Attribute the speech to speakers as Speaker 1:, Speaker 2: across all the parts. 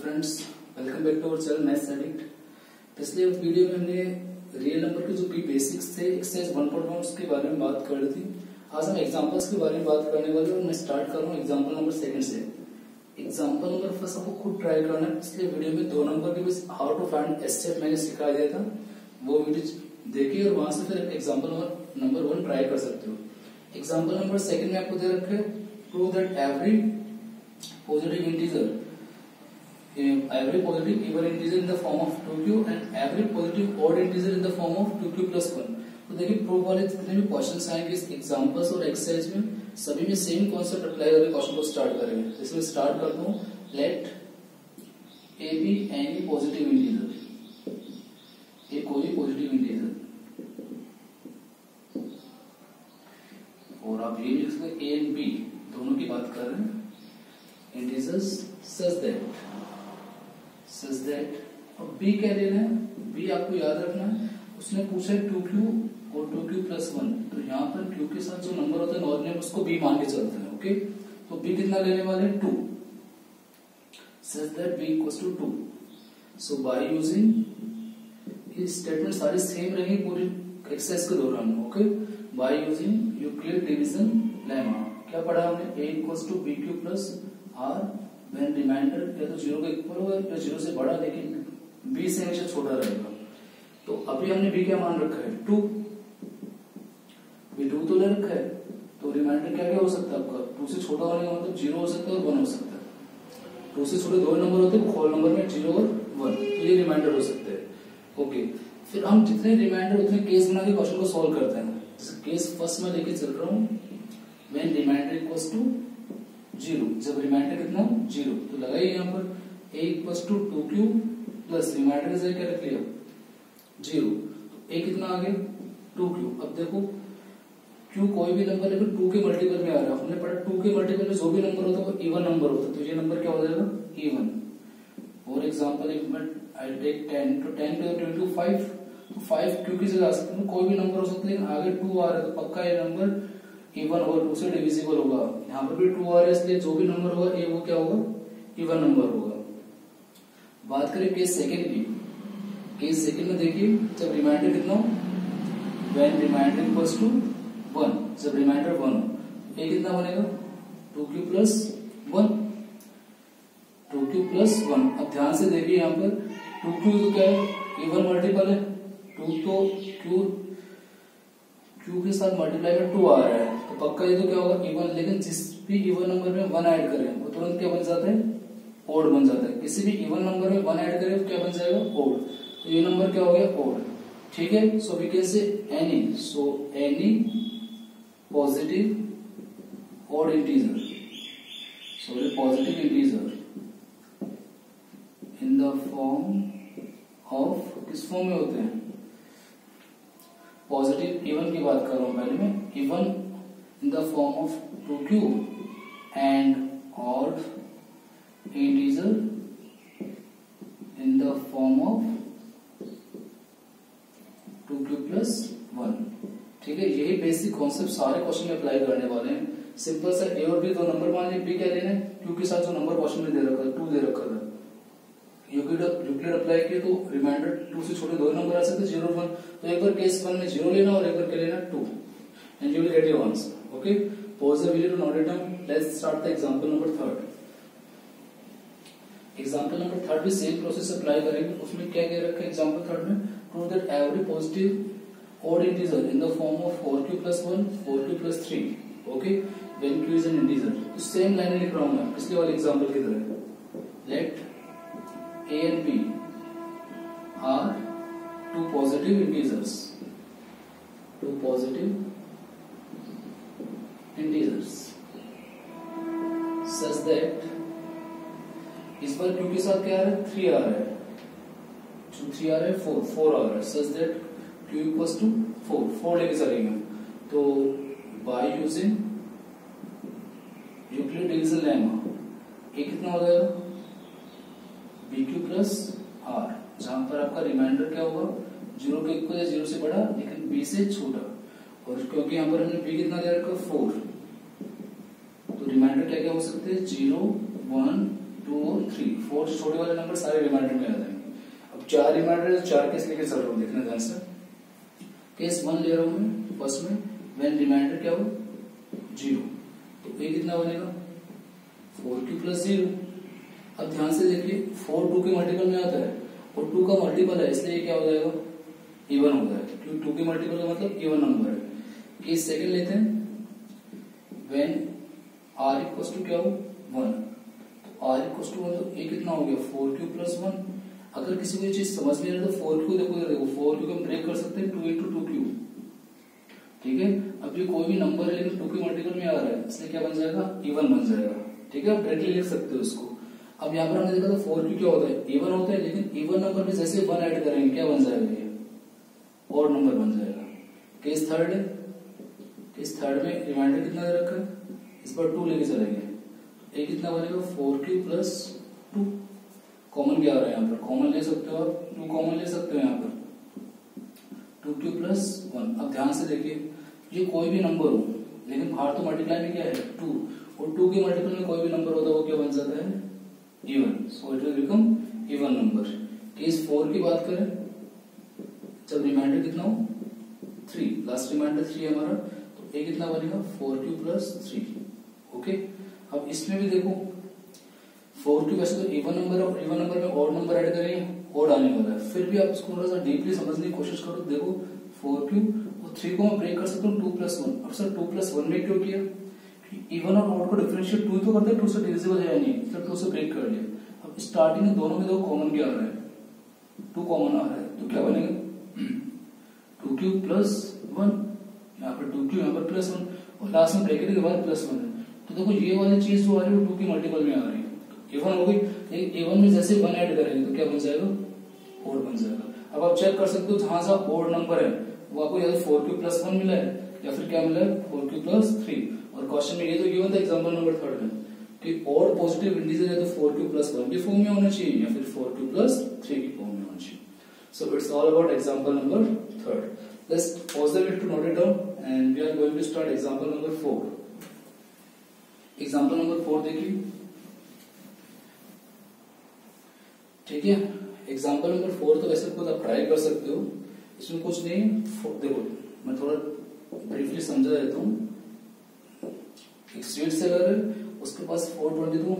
Speaker 1: Friends, welcome back to our channel Maths Addict. पिछले video में हमने रियल नंबर के जो बेसिक्स थे एक्सरसाइज 1.1 उसके बारे में बात कर रही थी। आज हम एग्जांपल्स के बारे में बात करने वाले और मैं स्टार्ट कर रहा हूँ एग्जांपल नंबर सेकंड से। एग्जांपल नंबर फर्स्ट आपको खुद ट्राई करना है। पिछले वीडियो में 2 नंबर के बीच हाउ टू फाइंड एसएफ मैंने सिखा दिया था, वो वीडियो देखिए और वहां से फिर एग्जांपल नंबर 1 ट्राई कर सकते हो। एग्जांपल नंबर सेकंड में आपको दे रखे prove that every positive integer even integer in the form of 2q and every positive odd integer in the form of 2q plus 1। तो देखिए प्रूफ वाले जितने भी क्वेश्चंस आएंगे इस एग्जांपल्स और एक्सरसाइज में सभी में सेम कॉन्सेप्ट अप्लाई करके क्वेश्चन को स्टार्ट करेंगे। इसमें स्टार्ट करता हूँ, let A B any positive integer, A कोई भी पॉजिटिव इंटीजर, और आप ये लिख सकते ए एंड बी दोनों की बात कर रहे हैं। इंटीजर्स सच दैट और बी क्या लेना है, बी आपको याद रखना है। उसने पूछा है 2q और 2q प्लस 1, तो यहाँ पर q के साथ जो नंबर होता है नॉर्मली उसको b मान के चलते हैं। ओके, तो b कितना लेने वाले हैं 2, such that b equals to 2। So by using, इस स्टेटमेंट सारी सेम रहेंगी पूरी एक्सरसाइज के दौरान। Okay, by using Euclid division lemma क्या पढ़ा हमने, a equals to b q plus r when remainder या तो 0 के इक्वल होगा या 0 से बड़ा, लेकिन b से हमेशा छोटा रहेगा। तो अभी हमने b क्या मान रखा है 2, b 2 तो ले रखा है, तो रिमाइंडर क्या क्या हो सकता है आपका, 2 से छोटा होने का मतलब 0 हो सकता है और 1 हो सकता है। 2 से छोटे 2 नंबर होते हैं, होल नंबर में 0 और 1, तो ये रिमाइंडर हो सकते हैं। ओके, फिर हम जितने रिमाइंडर उतने केस बना के क्वेश्चन को सॉल्व करते हैं। केस फर्स्ट में लेके चल रहा हूँ, व्हेन रिमाइंडर इक्वल्स टू 0, जब रिमाइंडर कितना 0, तो लगाइए यहाँ पर a equals to 2q plus remainder से क्या रख लिया 0, तो a कितना आ गया 2q। अब देखो q कोई भी नंबर लेकर 2 के मल्टीपल में आ रहा है, हमने पढ़ा 2 के मल्टीपल में जो भी नंबर होता है वो इवन नंबर होता है, तो ये नंबर क्या हो जाएगा even. For example if I take 10 तो 10 टू द 25, तो 5 q की जगह आ सकता है, कोई भी नंबर हो सकता है, लेकिन आगे 2 आ रहा है तो पक्का ये नंबर इवन होगा, 2 से डिविजिबल होगा। यहाँ पर भी 2 आ रहा है, इसलिए जो भी नंबर होगा ए वो क्या होगा इवन नंबर होगा। बात करें केस सेकंड की, केस सेकंड में देखिए जब रिमाइंडर कितना हो, व्हेन रिमाइंडर इक्वल्स टू 1, जब रिमाइंडर 1 हो, ए कितना बनेगा 2q प्लस 1, 2q प्लस 1। अब ध्यान से देखिए यहाँ पर 2q तो क्या है इवन मल्टीपल है, 2 तो q के साथ मल्टीप्लाई में 2 आ रहा है, तो पक्का ये तो क्या होगा इवन। लेकिन जिस भी इवन नंबर में 1 ऐड करें वो तुरंत क्या बन जाता है ओड बन जाता है। किसी भी इवन नंबर में 1 ऐड करें तो क्या बन जाएगा ओड, तो ये नंबर क्या हो गया ओड। ठीक है, so we can say any, so any positive odd integer, so positive integer in the form of, किस फॉर्म में होते हैं पॉजिटिव इवन की बात कर रहा हूं पहले मैं, even in the form of 2q and odd integer in the form of 2q plus 1। ठीक है, यही बेसिक कॉन्सेप्ट सारे क्वेश्चन में अप्लाई करने वाले हैं। सिंपल सा ए और बी 2 नंबर मान लीजिए, बी क्या लेना है q के साथ जो नंबर क्वेश्चन में दे रखा है 2 दे रखा था, यूक्लिड अप्लाई किया तो रिमाइंडर 2 से छोटे 2 नंबर आ सकते 0 और 1, तो एक बार केस 1 में 0 लेना और एक बार क्या लेना 2, and you will get your answer. Okay, pause the video to note it down. Let's start the example number 3। Example number 3 भी सेम प्रोसेस अप्लाई करेंगे। उसमें क्या कह रखा है एग्जांपल 3 में, prove that every positive odd integer in the form of 4q plus 1, 4q plus 3, okay, when q is an integer. तो same line लिख रहा हूं मैं पिछले वाले एग्जांपल की तरह, late a and b are two positive integers, such that इस बार q के साथ क्या आ रहा है 3 आ रहा है, जो 3 आ रहा है 4 आ रहा है, such that q equals to 4 लेके चलेंगे। तो bye using Euclid division lemma a कितना हो जाएगा bq प्लस r, जहां पर आपका रिमाइंडर क्या होगा 0 के इक्वल या 0 से बड़ा लेकिन b से छोटा, और क्योंकि यहाँ पर हमने b कितना दे रखा 4, तो रिमाइंडर क्या क्या हो सकते हैं 0, 1, 2 और 3, 4 से छोटे वाले नंबर सारे रिमाइंडर में आ जाएंगे। अब 4 रिमाइंडर, 4 केस लेके चल रहा हूँ, देखना ध्यान से। केस 1 ले रहा हूँ मैं फर्स्ट में, व्हेन रिमाइंडर क्या हो 0, तो ये कितना बनेगा 4q प्लस 0। अब ध्यान से देखिए 4 2 के मल्टीपल में आता है और 2 का मल्टीपल है, इसलिए क्या हो जाएगा इवन हो जाएगा, क्योंकि 2 के मल्टीपल का मतलब इवन नंबर है। केस सेकंड लेते हैं, व्हेन r इक्वल्स टू क्या हो 1, तो r इक्वल्स टू 1 तो ये कितना हो गया 4q प्लस 1। अगर किसी को ये चीज समझ में आ रही है तो 4q देखो 4q को हम ब्रेक कर सकते हैं 2 into 2q, ठीक है। अब ये कोई भी नंबर है लेकिन 2 के मल्टीपल में आ रहा है, इसलिए क्या बन जाएगा इवन बन जाएगा, ठीक है। आप डायरेक्टली लिख सकते हो इसको। अब यहाँ पर हमने देखा था 4q क्या होता है इवन होता है, लेकिन इवन नंबर में जैसे 1 ऐड करेंगे क्या बन जाएगा ये और नंबर बन जाएगा। केस थर्ड है, केस थर्ड में रिमाइंडर कितना दे रखा है, इस पर 2 लेके चलेंगे, ये कितना बनेगा 4q प्लस 2। कॉमन क्या आ रहा है यहाँ पर, कॉमन ले सकते हो आप, 2 कॉमन ले सकते हो यहाँ पर, 2q प्लस 1। अब ध्यान से देखिए ये कोई भी नंबर हो लेकिन बाहर तो मल्टीप्लाई में क्या है 2, और 2 के मल्टीपल में कोई भी नंबर होता है वो क्या बन जाता है even, so it will become even number. Case 4 की बात करें, जब रिमाइंडर कितना हो 3, लास्ट रिमाइंडर 3 है हमारा, तो ये कितना बनेगा 4q प्लस 3। ओके, अब इसमें भी देखो 4q वैसे तो इवन नंबर है और इवन नंबर में ऑड नंबर ऐड करेंगे ऑड आने वाला है, फिर भी आप इसको थोड़ा सा डीपली समझने की कोशिश करो। देखो 4q और 3 को मैं ब्रेक कर सकता हूँ 2 प्लस 1। अब सर 2 प्लस 1 में क्यों किया, इवन और ऑड को डिफरेंशिएट 2 तो करते हैं, 2 से डिविजिबल है नहीं, फिर 2 से ब्रेक कर लिया। अब स्टार्टिंग में दोनों में देखो कॉमन क्या आ रहा है 2 कॉमन आ रहा है, तो क्या बनेगा 2q प्लस 1, यहाँ पर 2q यहाँ पर प्लस 1 और लास्ट में ब्रैकेट के बाद प्लस 1 है। तो देखो ये वाली चीज जो आ रही है वो 2 की मल्टीपल में आ रही है, इवन हो गई, लेकिन इवन में जैसे 1 ऐड करेंगे तो क्या बन जाएगा ओड बन जाएगा। अब आप चेक कर सकते हो जहां सा ओड नंबर है वो आपको या तो 4q प्लस 1 मिला है या फिर क्या मिला है 4q प्लस 3। और क्वेश्चन में ये तो गिवन था एग्जांपल नंबर 3 में कि ओड पॉजिटिव इंटीजर है तो 4q प्लस 1 की फॉर्म में होना चाहिए या फिर 4q प्लस 3 की फॉर्म में होना चाहिए। So it's all about example number 3। Let's pause the video to note it down and we are going to start example number 4. Example number 4 देखिए, ठीक है। एग्जाम्पल नंबर 4 तो वैसे खुद आप ट्राई कर सकते हो, इसमें कुछ नहीं। देखो मैं थोड़ा ब्रीफली समझा देता हूँ। एक स्वीट सेलर है, उसके पास 422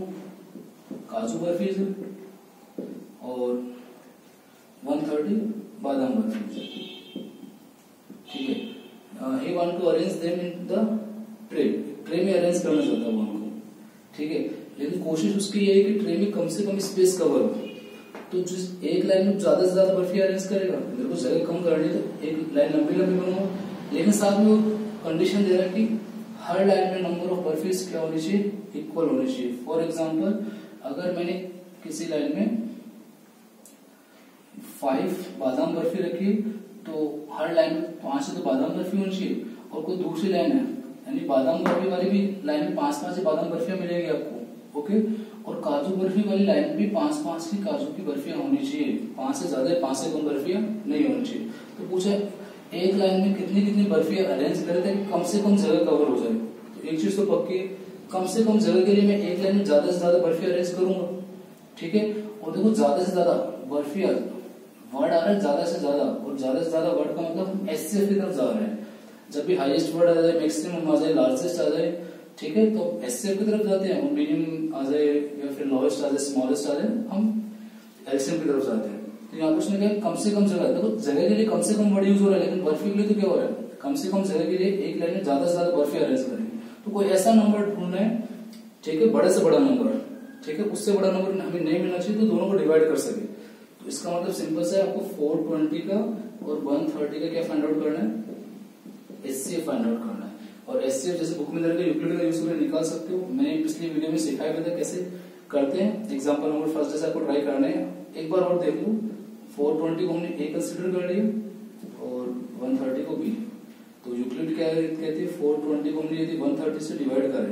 Speaker 1: काजू बर्फी है और 130 बादाम बर्फी है, ठीक है। he want to arrange them in the tray में अरेंज करना चाहता है वो उनको, ठीक है। लेकिन कोशिश उसकी ये है कि ट्रे में कम से कम स्पेस कवर हो, तो जिस एक लाइन में ज्यादा से ज्यादा बर्फी अरेंज करेगा, मेरे को जगह कम करनी है तो एक लाइन लंबी लंबी बनाऊंगा, लेकिन साथ में वो कंडीशन दे रहा है कि हर लाइन में नंबर ऑफ बर्फीज क्या होनी चाहिए इक्वल होनी चाहिए। फॉर एग्जाम्पल अगर मैंने किसी लाइन में 5 बादाम बर्फी रखी तो हर लाइन में 5 तो बादाम बर्फी होनी चाहिए, और कोई दूसरी लाइन है यानी बादाम बर्फी वाली भी लाइन में 5-5 बादाम बर्फियां मिलेगी आपको, ओके। और काजू बर्फी वाली लाइन में भी 5-5 की काजू की बर्फियां होनी चाहिए, 5 से ज्यादा 5 से कम बर्फियां नहीं होनी चाहिए। तो पूछा एक लाइन में कितनी कितनी बर्फियां अरेंज करे ताकि कम से कम जगह कवर हो जाए। तो एक चीज तो पक्की है, कम से कम जगह के लिए मैं एक लाइन में ज्यादा से ज्यादा बर्फी अरेंज करूंगा, ठीक है। और देखो ज्यादा से ज्यादा बर्फियां वर्ड आ रहा है ज्यादा से ज्यादा, और ज्यादा से ज्यादा वर्ड का मतलब हम एचसीएफ की तरफ जा रहे हैं। जब भी हाईएस्ट वर्ड आ जाए, मैक्सिमम आ जाए, लार्जेस्ट आ जाए, ठीक है, तो एचसीएफ की तरफ जाते हैं। मिनिमम आ जाए या फिर लोएस्ट आ जाए, स्मॉलेस्ट आ जाए, हम एलसीएम की तरफ जाते हैं। तो यहाँ पर उसने कहा कम से कम जगह, देखो जगह के लिए कम से कम वर्ड यूज हो रहा है, लेकिन बर्फी के लिए तो क्या हो रहा है कम से कम जगह के लिए एक लाइन में ज्यादा से ज्यादा बर्फी अरेंज करेंगे। तो कोई ऐसा नंबर ढूंढ रहे हैं, ठीक है, बड़े से बड़ा नंबर, ठीक है, उससे बड़ा नंबर हमें नहीं मिलना चाहिए, तो दोनों को डिवाइड कर सके। तो इसका मतलब सिंपल से आपको 420 का और 130 का क्या फाइंड आउट करना है, एचसीएफ फाइंड आउट करना है। और एचसीएफ जैसे बुक में दे यूक्लिड का यूज करके निकाल सकते हो, मैंने पिछली वीडियो में सिखाया भी था कैसे करते हैं। एग्जांपल नंबर 1 जैसे आपको ट्राई करना है, एक बार और देख लो। 420 को हमने ए कंसिडर कर लिया और 130 को बी। तो यूक्लिड क्या कहती है, 420 को हमने यदि 130 से डिवाइड करें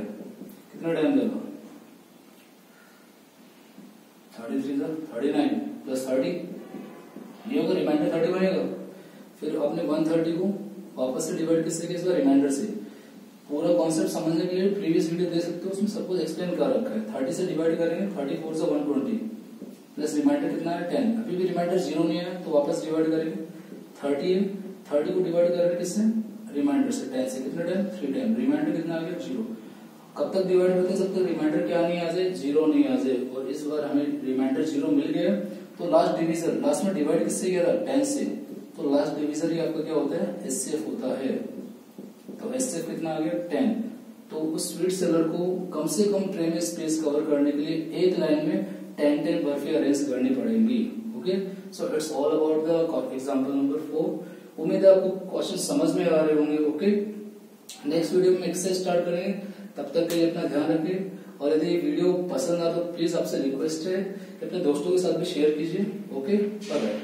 Speaker 1: कितना टाइम लगा, 39 प्लस 30, ये होगा रिमाइंडर 30 बनेगा। फिर आपने 130 को वापस से डिवाइड किससे किया, रिमाइंडर से, पूरा कॉन्सेप्ट समझने के लिए प्रीवियस वीडियो दे सकते हो, उसमें सब कुछ एक्सप्लेन कर रखा है। 30 से डिवाइड करेंगे, 34 से 120 प्लस रिमाइंडर कितना है 10। अभी भी रिमाइंडर 0 नहीं है तो वापस डिवाइड करेंगे। 30 है, 30 को डिवाइड करेंगे किससे, रिमाइंडर से, 10 से, कितना टाइम 3 टाइम, रिमाइंडर कितना आ गया 0। कब तक डिवाइड करते हैं, जब तक रिमाइंडर क्या नहीं आ जाए, 0 नहीं आ जाए। और इस बार हमें रिमाइंडर 0 मिल गया तो लास्ट डिवीजर, लास्ट में डिवाइड किससे किया था 10 से, तो लास्ट डिवीजर ही आपका क्या होता है, एचसीएफ होता है। तो एचसीएफ कितना आ गया 10। तो उस स्वीट सेलर को कम से कम ट्रे में स्पेस कवर करने के लिए एक लाइन में 10 बर्फी अरेंज करनी पड़ेंगी। Okay, so it's all about the example number 4। उम्मीद है आपको क्वेश्चन समझ में आ रहे होंगे। ओके, नेक्स्ट वीडियो में एक्सरसाइज स्टार्ट करेंगे, तब तक के लिए अपना ध्यान रखिए। और यदि वीडियो पसंद आ तो प्लीज आपसे रिक्वेस्ट है कि अपने दोस्तों के साथ भी शेयर कीजिए। Okay, bye bye.